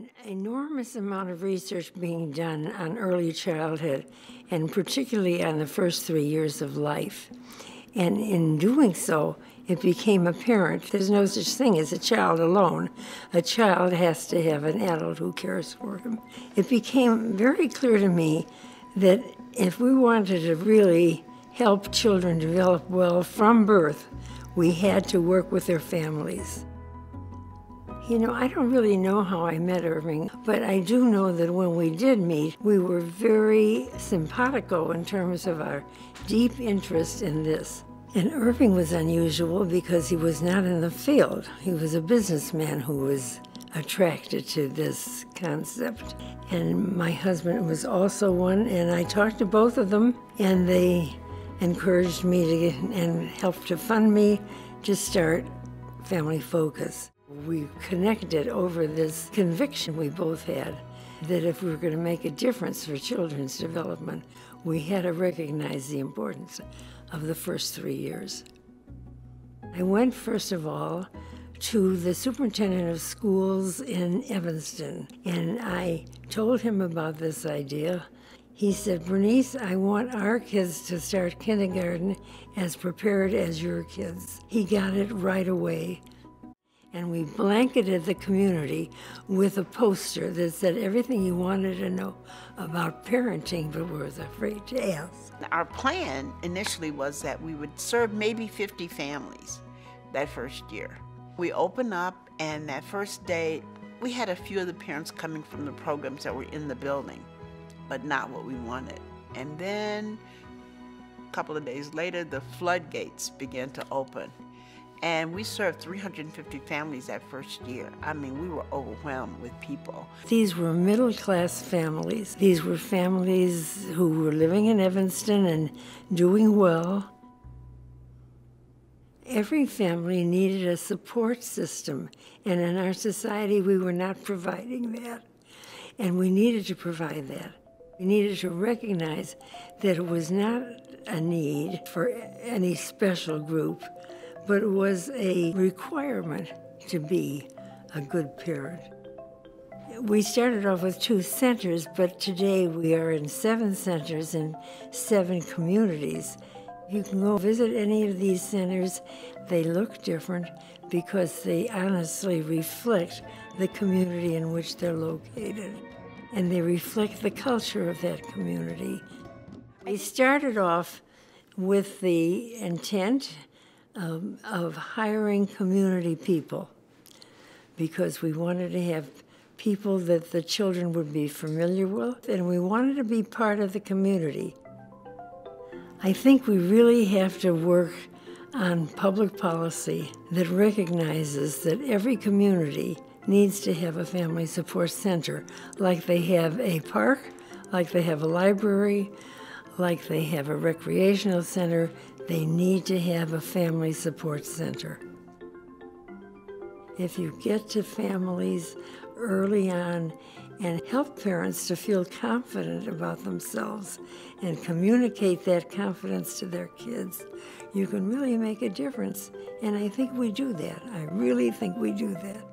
an enormous amount of research being done on early childhood, and particularly on the first 3 years of life. And in doing so, it became apparent there's no such thing as a child alone. A child has to have an adult who cares for him. It became very clear to me that if we wanted to really help children develop well from birth, we had to work with their families. You know, I don't really know how I met Irving, but I do know that when we did meet, we were very simpatico in terms of our deep interest in this. And Irving was unusual because he was not in the field. He was a businessman who was attracted to this concept. And my husband was also one, and I talked to both of them, and they encouraged me to get, and helped to fund me to start Family Focus. We connected over this conviction we both had that if we were going to make a difference for children's development, we had to recognize the importance of the first 3 years. I went, first of all, to the superintendent of schools in Evanston, and I told him about this idea. He said, "Bernice, I want our kids to start kindergarten as prepared as your kids." He got it right away. And we blanketed the community with a poster that said everything you wanted to know about parenting but was afraid to ask. Our plan initially was that we would serve maybe 50 families that first year. We opened up, and that first day, we had a few of the parents coming from the programs that were in the building, but not what we wanted. And then a couple of days later, the floodgates began to open. And we served 350 families that first year. I mean, we were overwhelmed with people. These were middle-class families. These were families who were living in Evanston and doing well. Every family needed a support system, and in our society, we were not providing that. And we needed to provide that. We needed to recognize that it was not a need for any special group, but it was a requirement to be a good parent. We started off with 2 centers, but today we are in 7 centers in 7 communities. You can go visit any of these centers. They look different because they honestly reflect the community in which they're located, and they reflect the culture of that community. We started off with the intent of hiring community people because we wanted to have people that the children would be familiar with, and we wanted to be part of the community. I think we really have to work on public policy that recognizes that every community needs to have a family support center, like they have a park, like they have a library, like they have a recreational center. They need to have a family support center. If you get to families early on and help parents to feel confident about themselves and communicate that confidence to their kids, you can really make a difference. And I think we do that. I really think we do that.